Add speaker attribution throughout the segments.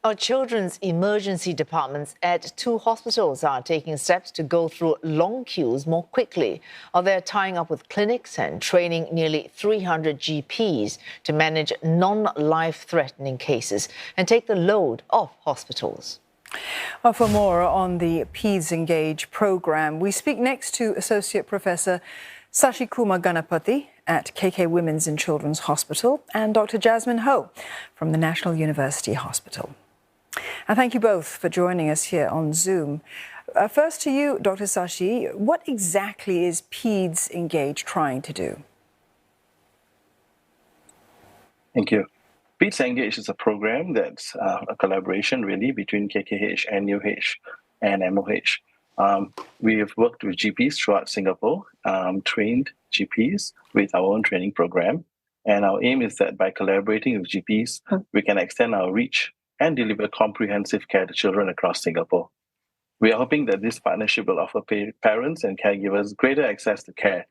Speaker 1: Our children's emergency departments at 2 hospitals are taking steps to go through long queues more quickly. They're tying up with clinics and training nearly 300 GPs to manage non-life-threatening cases and take the load off hospitals.
Speaker 2: Well, for more on the PaedsENGAGE program, we speak next to Associate Professor Sashikumar Ganapathy at KK Women's and Children's Hospital and Dr Jasmine Ho from the National University Hospital. And thank you both for joining us here on Zoom. First to you, Dr. Sashi, what exactly is PaedsENGAGE trying to do?
Speaker 3: Thank you. PaedsENGAGE is a program that's a collaboration really between KKH, NUH, and MOH. We have worked with GPs throughout Singapore, trained GPs with our own training program. And our aim is that by collaborating with GPs, we can extend our reach and deliver comprehensive care to children across Singapore. We are hoping that this partnership will offer parents and caregivers greater access to care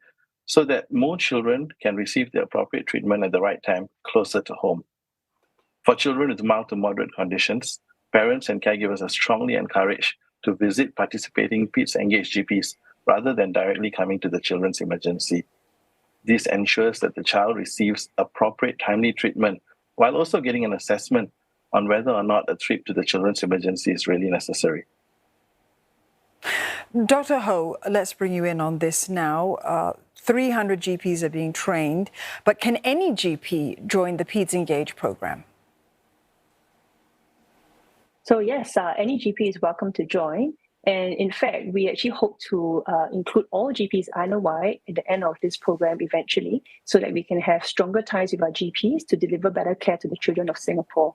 Speaker 3: so that more children can receive the appropriate treatment at the right time closer to home. For children with mild to moderate conditions, parents and caregivers are strongly encouraged to visit participating PaedsENGAGE GPs rather than directly coming to the children's emergency. This ensures that the child receives appropriate timely treatment while also getting an assessment on whether or not a trip to the children's emergency is really necessary.
Speaker 2: Dr. Ho, let's bring you in on this now. 300 GPs are being trained, but can any GP join the PaedsENGAGE program?
Speaker 4: So yes, any GP is welcome to join. And in fact, we actually hope to include all GPs island-wide at the end of this program eventually, so that we can have stronger ties with our GPs to deliver better care to the children of Singapore.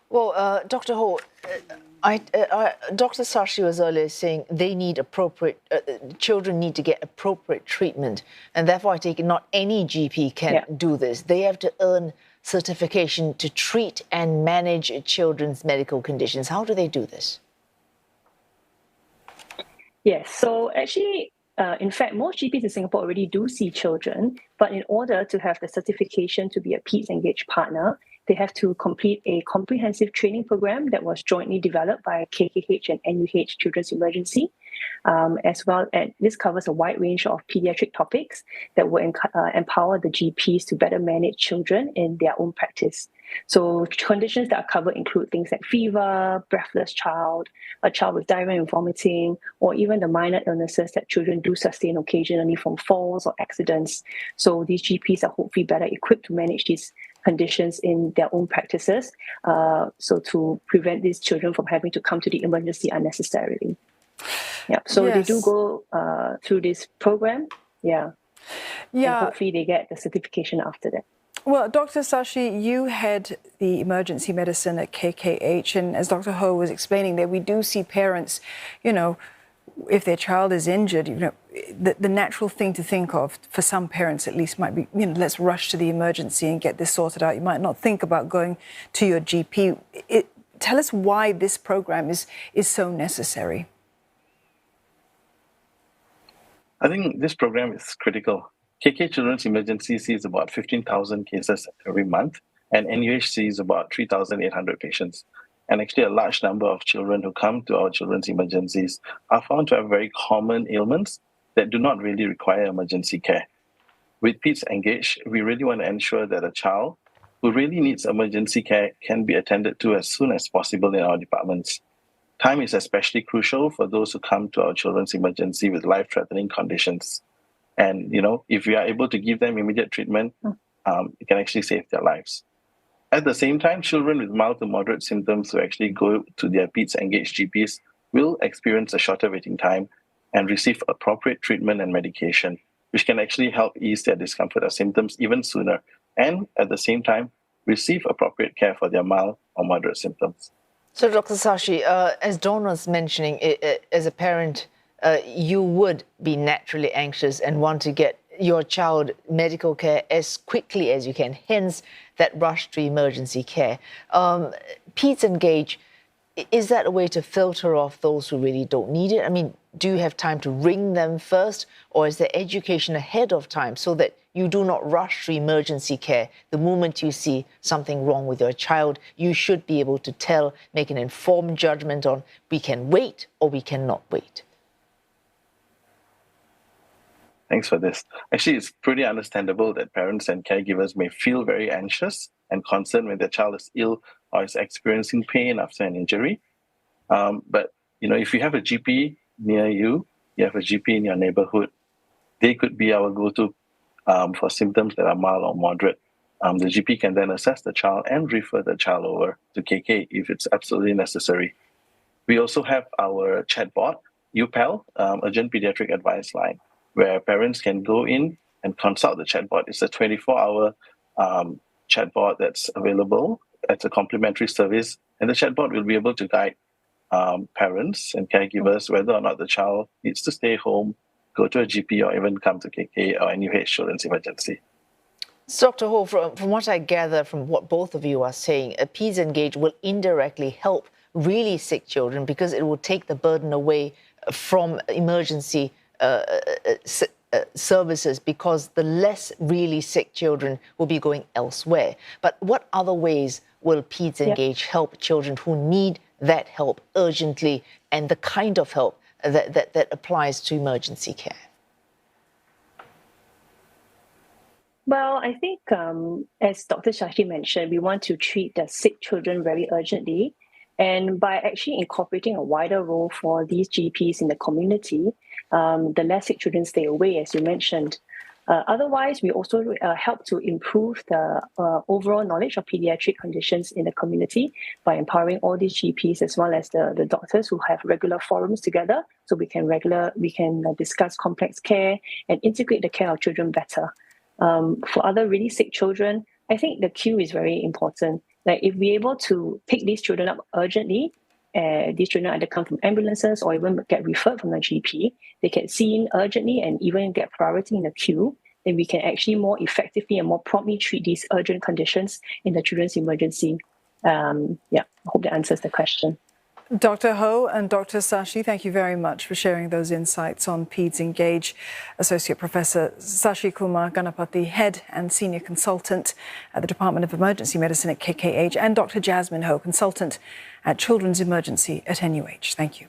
Speaker 1: Well, Dr. Ho, Dr. Sashi was earlier saying they need appropriate, children need to get appropriate treatment, and therefore I take it not any GP can do this. They have to earn certification to treat and manage children's medical conditions. How do they do this?
Speaker 4: Yes, so actually, in fact, most GPs in Singapore already do see children, but in order to have the certification to be a PaedsENGAGE partner, they have to complete a comprehensive training program that was jointly developed by KKH and NUH Children's Emergency, as well as this covers a wide range of pediatric topics that will empower the GPs to better manage children in their own practice. So conditions that are covered include things like fever, breathless child, a child with diarrhea and vomiting, or even the minor illnesses that children do sustain occasionally from falls or accidents. So these GPs are hopefully better equipped to manage these conditions in their own practices, so to prevent these children from having to come to the emergency unnecessarily. Yeah, so they do go through this program, and hopefully they get the certification after that.
Speaker 2: Well, Dr. Sashi, you head the emergency medicine at KKH, and as Dr. Ho was explaining there, we do see parents, you know, if their child is injured, you know, the natural thing to think of, for some parents at least, might be, you know, let's rush to the emergency and get this sorted out. You might not think about going to your GP. Tell us why this program is so necessary.
Speaker 3: I think this program is critical. KK Children's Emergency sees about 15,000 cases every month, and NUH sees about 3,800 patients. And actually, a large number of children who come to our children's emergencies are found to have very common ailments that do not really require emergency care. With PaedsENGAGE, we really want to ensure that a child who really needs emergency care can be attended to as soon as possible in our departments. Time is especially crucial for those who come to our children's emergency with life-threatening conditions. And, you know, if we are able to give them immediate treatment, it can actually save their lives. At the same time, children with mild to moderate symptoms who actually go to their PaedsENGAGE GPs will experience a shorter waiting time and receive appropriate treatment and medication, which can actually help ease their discomfort or symptoms even sooner, and at the same time, receive appropriate care for their mild or moderate symptoms.
Speaker 1: So, Dr. Sashi, as Dawn was mentioning, as a parent, you would be naturally anxious and want to get your child medical care as quickly as you can, hence that rush to emergency care. PaedsENGAGE, is that a way to filter off those who really don't need it? I mean, do you have time to ring them first, or is there education ahead of time so that you do not rush to emergency care the moment you see something wrong with your child. You should be able to tell, make an informed judgment on we can wait or we cannot wait.
Speaker 3: Thanks for this. Actually, it's pretty understandable that parents and caregivers may feel very anxious and concerned when their child is ill or is experiencing pain after an injury. But if you have a GP near you, you have a GP in your neighborhood, they could be our go-to for symptoms that are mild or moderate. The GP can then assess the child and refer the child over to KK if it's absolutely necessary. We also have our chatbot, UPAL, Urgent Pediatric Advice Line, where parents can go in and consult the chatbot. It's a 24-hour chatbot that's available. It's a complimentary service, and the chatbot will be able to guide parents and caregivers whether or not the child needs to stay home, go to a GP, or even come to KK or NUH Children's Emergency.
Speaker 1: So, Dr. Ho, from what I gather from what both of you are saying, PaedsENGAGE will indirectly help really sick children because it will take the burden away from emergency services, because the less really sick children will be going elsewhere. But what other ways will PaedsENGAGE help children who need that help urgently and the kind of help that applies to emergency care?
Speaker 4: Well, I think as Dr. Shashi mentioned, we want to treat the sick children very urgently. And by actually incorporating a wider role for these GPs in the community, the less sick children stay away, as you mentioned. Otherwise, we also help to improve the overall knowledge of pediatric conditions in the community by empowering all these GPs as well as the doctors who have regular forums together, so we can discuss complex care and integrate the care of children better. For other really sick children, I think the queue is very important. Like if we're able to pick these children up urgently, these children either come from ambulances or even get referred from the GP, they get seen urgently and even get priority in the queue, then we can actually more effectively and more promptly treat these urgent conditions in the children's emergency. I hope that answers the question.
Speaker 2: Dr. Ho and Dr. Sashi, thank you very much for sharing those insights on PaedsENGAGE. Associate Professor Sashikumar Ganapathy, Head and Senior Consultant at the Department of Emergency Medicine at KKH, and Dr. Jasmine Ho, Consultant at Children's Emergency at NUH. Thank you.